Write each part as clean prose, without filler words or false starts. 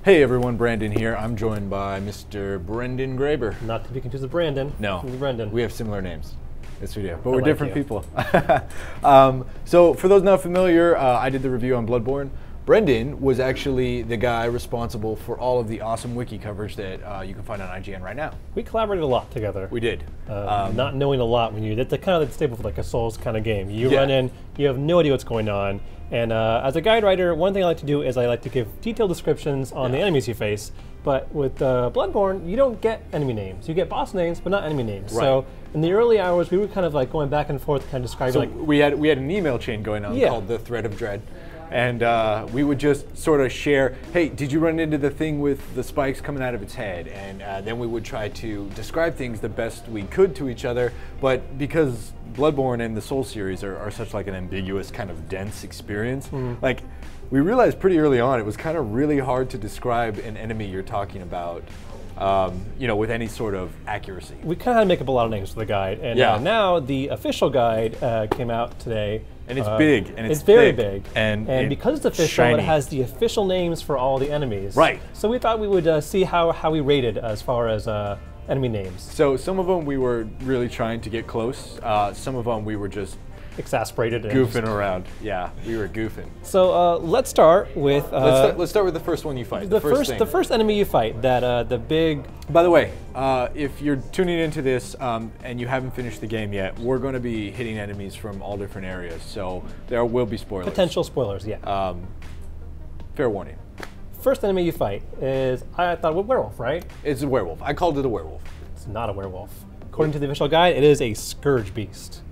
Hey everyone, Brandon here. I'm joined by Mr. Brendan Graber. Not to be confused with Brandon. No, Brendan. we have similar names. Yes, we do, but we're like different you. people. So for those not familiar, I did the review on Bloodborne. Brendan was actually the guy responsible for all of the awesome wiki coverage that you can find on IGN right now. We collaborated a lot together. We did. Not knowing a lot when that's kind of the staple for like a Souls kind of game. You Yeah. run in, you have no idea what's going on. And as a guide writer, one thing I like to do is I like to give detailed descriptions on the enemies you face. But with Bloodborne, you don't get enemy names. You get boss names, but not enemy names. Right. So in the early hours, we were kind of like going back and forth, kind of describing So like, we had an email chain going on called the Thread of Dread. And we would just sort of share, hey, did you run into the thing with the spikes coming out of its head? And then we would try to describe things the best we could to each other. But because Bloodborne and the Soul series are such like an ambiguous kind of dense experience, like we realized pretty early on it was kind of really hard to describe an enemy you're talking about, with any sort of accuracy. we kind of had to make up a lot of names for the guide. And now the official guide came out today. And it's big, and it's very thick, big. and because it's official, shiny. it has the official names for all the enemies. Right. So we thought we would see how we rated as far as enemy names. So some of them we were really trying to get close. Some of them we were just Exasperated. And goofing around. Yeah, we were goofing. So let's start with Let's start with the first one you fight. the first thing. the first enemy you fight. That the big. By the way, if you're tuning into this and you haven't finished the game yet, we're going to be hitting enemies from all different areas, so there will be spoilers. Potential spoilers, yeah. Fair warning. First enemy you fight is, I thought, werewolf, right? It's a werewolf. I called it a werewolf. It's not a werewolf. According to the official guide, it is a scourge beast.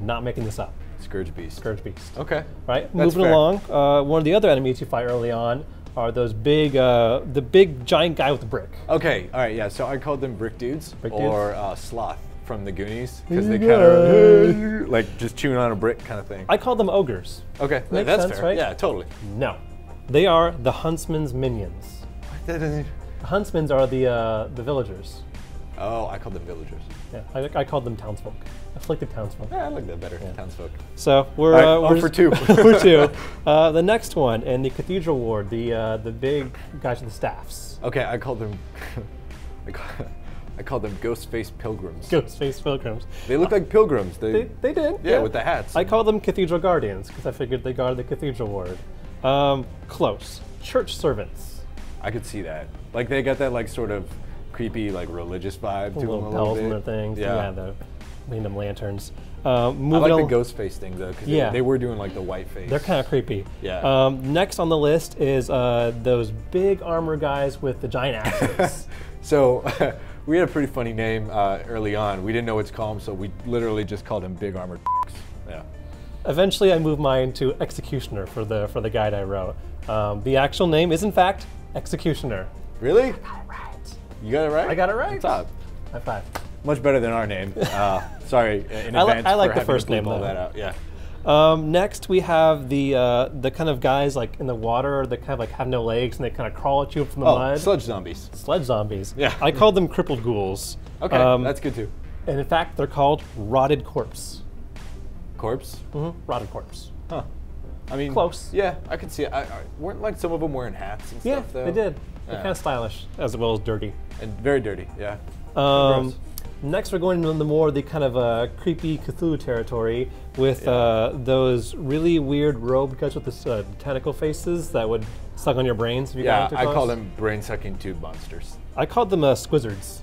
Not making this up. Scourge beast. Scourge beast. Okay. Right. That's Moving fair. along, one of the other enemies you fight early on are those big, the big giant guy with the brick. Okay. All right. Yeah. So I called them brick dudes, Brick or sloth from the Goonies, because they kind of like just chewing on a brick kind of thing. I call them ogres. Okay. Makes That's sense, fair. right? Yeah. Totally. No, they are the huntsman's minions. That doesn't. The huntsmen are the villagers. Oh, I called them villagers. Yeah, I called them townsfolk. Afflicted townsfolk. Yeah, I like that better. Townsfolk. So we're All right, we're for two. for two. The next one in the cathedral ward, the big guys with the staffs. Okay, I called them. I called them Ghostface pilgrims. Ghostface pilgrims. They look like pilgrims. They did. Yeah, with the hats. I call them cathedral guardians because I figured they guard the cathedral ward. Close. Church servants. I could see that. Like they got that like sort of creepy like religious vibe to them Little a little bells bit. and their things. Yeah. The random lanterns. I Moving like on. the Ghostface thing though, because Yeah. they were doing like the white face. They're kind of creepy. Yeah. Next on the list is those big armor guys with the giant axes. So we had a pretty funny name early on. We didn't know what to call them, so we literally just called them Big Armored. Yeah. Eventually, I moved mine to Executioner for the guide I wrote. The actual name is, in fact, Executioner. Really? Got it right. You got it right? I got it right. What's up? High five. Much better than our name. Sorry in I advance like for the having first to name, bleep all though. that out. Yeah. Next, we have the kind of guys like in the water that kind of like have no legs and they kind of crawl at you from the mud. Sludge zombies. Sledge zombies. Yeah. I called them crippled ghouls. Okay, that's good too. And in fact, they're called rotted corpse. Corpse? Rotted corpse. Huh. I mean, Close. Yeah, I could see it. Weren't like some of them wearing hats and Yeah, stuff though? they did. They're Yeah. kind of stylish as well as dirty. And very dirty. Yeah. Gross. Next, we're going into the kind of creepy Cthulhu territory with those really weird robed guys with the tentacle faces that would suck on your brains if you got too I close. call them brain-sucking tube monsters. I called them squizzards.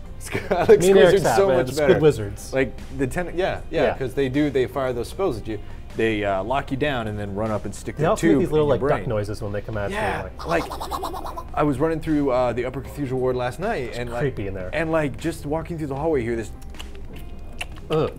I like Me and Eric squizzards so Sapp, much the better. squid wizards. Like the Yeah. because they fire those spells at you. They lock you down and then run up and stick They their also tube make these little in your like brain. duck noises when they come at Yeah, you. like I was running through the upper cathedral ward last night, and like creepy in there. and like just walking through the hallway, you hear this. Ugh.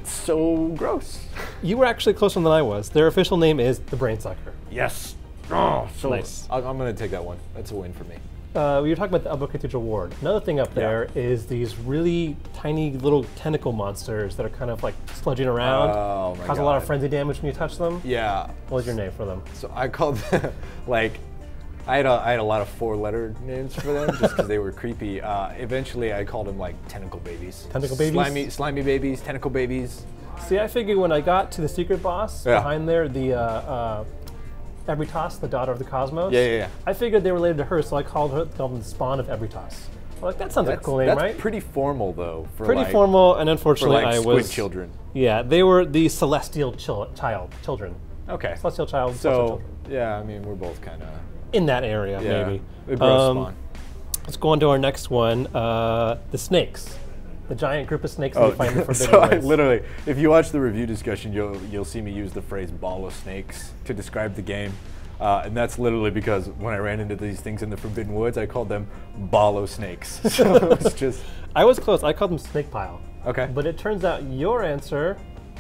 So gross. You were actually closer than I was. Their official name is the Brain Sucker. Yes. Oh, so Nice. I'm gonna take that one. That's a win for me. We were talking about the upper cathedral ward. Another thing up there is these really tiny little tentacle monsters that are kind of like sludging around. Oh my Cause a lot of God. frenzy damage when you touch them. Yeah. What was your name for them? So I called like I had a lot of 4-letter names for them just because they were creepy. Eventually, I called them like tentacle babies. Tentacle babies? Slimy babies, tentacle babies. See, I figured when I got to the secret boss Yeah. behind there, the Ebritas, the daughter of the cosmos. Yeah. I figured they were related to her, so I called them the spawn of Ebritas. Like, that sounds like a cool name, right? That's pretty formal, though. For pretty formal, and unfortunately, for like I squid was children. Yeah, they were the celestial children. Okay. Celestial child. So celestial children. yeah, I mean, we're both kind of in that area, maybe. A gross spawn. Let's go on to our next one. The snakes. The giant group of snakes that you find in the Forbidden So Woods. literally, if you watch the review discussion, you'll see me use the phrase "ball of snakes" to describe the game. And that's literally because when I ran into these things in the Forbidden Woods, I called them ballo snakes. So it was just... I was close. I called them snake pile. Okay. But it turns out your answer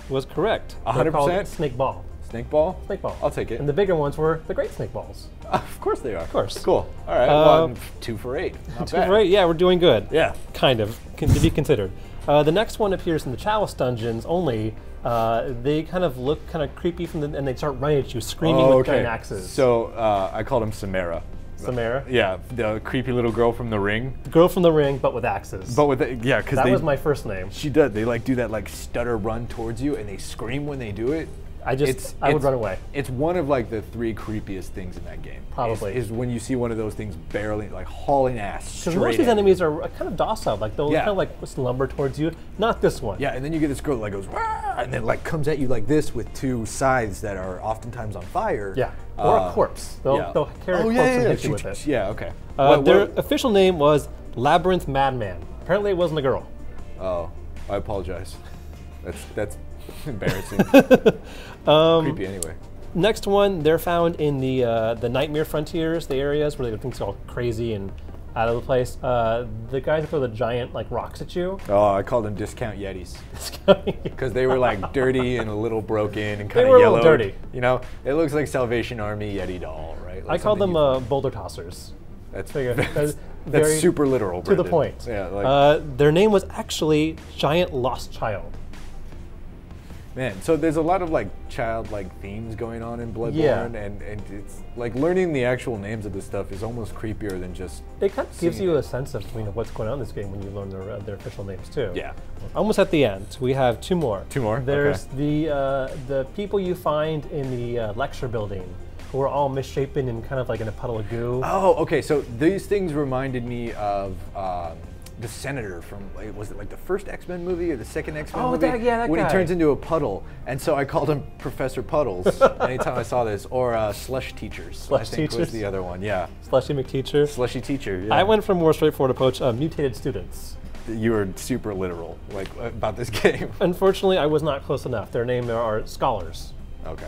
was correct. 100%? Snake ball. Snake ball? Snake ball. I'll take it. And the bigger ones were the great snake balls. Of course they are. Of course. Cool. All right. 2 for 8. Not 2 bad. for 8. Yeah, we're doing good. Yeah. Kind of, to be considered. The next one appears in the Chalice dungeons only. They kind of look kind of creepy and they start running at you, screaming with giant axes. So I called him Samara. Samara? Yeah, the creepy little girl from The Ring. Girl from The Ring, but with axes. But with because that was my first name. She does. They like do that like stutter run towards you, and they scream when they do it. I would run away. It's one of like the 3 creepiest things in that game. Probably. Is when you see one of those things barely like hauling ass. Because most of these enemies are kind of docile, like they'll kind of like lumber towards you. Not this one. Yeah, and then you get this girl that like goes Wah! And then like comes at you like this with 2 scythes that are oftentimes on fire. Yeah, or a corpse. They'll carry a corpse and hit you with it. Yeah, okay. Their official name was Labyrinth Madman. Apparently, it wasn't a girl. Oh, I apologize. That's embarrassing. Creepy anyway. Next one, they're found in the Nightmare Frontiers, the areas where things are all crazy and out of the place. The guys that throw the giant like rocks at you. Oh, I called them discount Yetis. Because they were like dirty and a little broken and kind of yellow. They were a little dirty. You know, it looks like Salvation Army Yeti doll, right? Like I called them boulder tossers. That's very super literal, to the Brandin. point. Yeah, like, their name was actually Giant Lost Child. Man, so there's a lot of like childlike themes going on in Bloodborne, and it's like learning the actual names of this stuff is almost creepier than just. It kind of gives you a sense of what's going on in this game when you learn their official names too. Yeah. Almost at the end, we have 2 more. 2 more. There's the people you find in the lecture building who are all misshapen and kind of like in a puddle of goo. Oh, okay. So these things reminded me of. The senator from, was it like the first X-Men movie or the second X-Men movie? That when guy. he turns into a puddle. And so I called him Professor Puddles anytime I saw this. Or Slush Teachers. Slush I think Teachers? was the other one, yeah. Slushy McTeacher. Slushy Teacher, yeah. I went for a more straightforward approach of mutated students. You were super literal, like, about this game. Unfortunately, I was not close enough. Their name are scholars. Okay.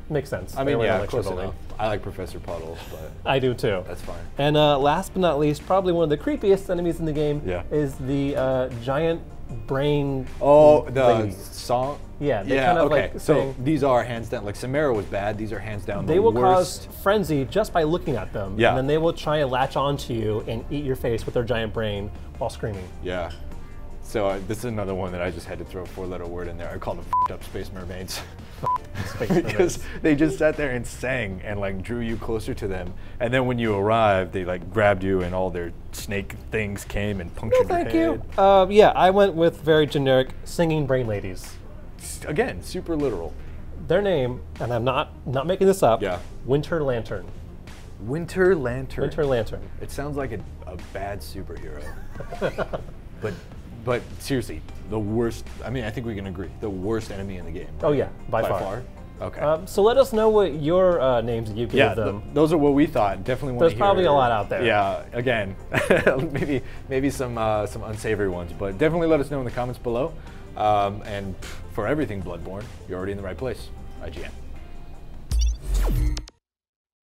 Makes sense. I mean, yeah, close enough. I like Professor Puddles, but... I do too. That's fine. And last but not least, probably one of the creepiest enemies in the game is the giant brain the song? Yeah, they yeah, kind of okay. like so these are hands down, like Samara was bad, these are hands down they the will worst. cause frenzy just by looking at them. Yeah. And then they will try and latch onto you and eat your face with their giant brain while screaming. Yeah. So this is another one that I just had to throw a 4-letter word in there. I called them f***ed up space mermaids. Because they just sat there and sang and like drew you closer to them. And then when you arrived, they like grabbed you and all their snake things came and punctured your head. Thank you. Yeah, I went with very generic singing brain ladies. Again, super literal. Their name, and I'm not making this up, Winter Lantern. Winter Lantern. Winter Lantern. It sounds like a bad superhero. But seriously, the worst, I mean, I think we can agree, the worst enemy in the game. Right? Oh yeah, by far. Okay. So let us know what your names that you gave them. Those are what we thought. Definitely want to hear. There's probably a lot out there. Yeah, again, maybe some unsavory ones, but definitely let us know in the comments below. And for everything Bloodborne, you're already in the right place. IGN.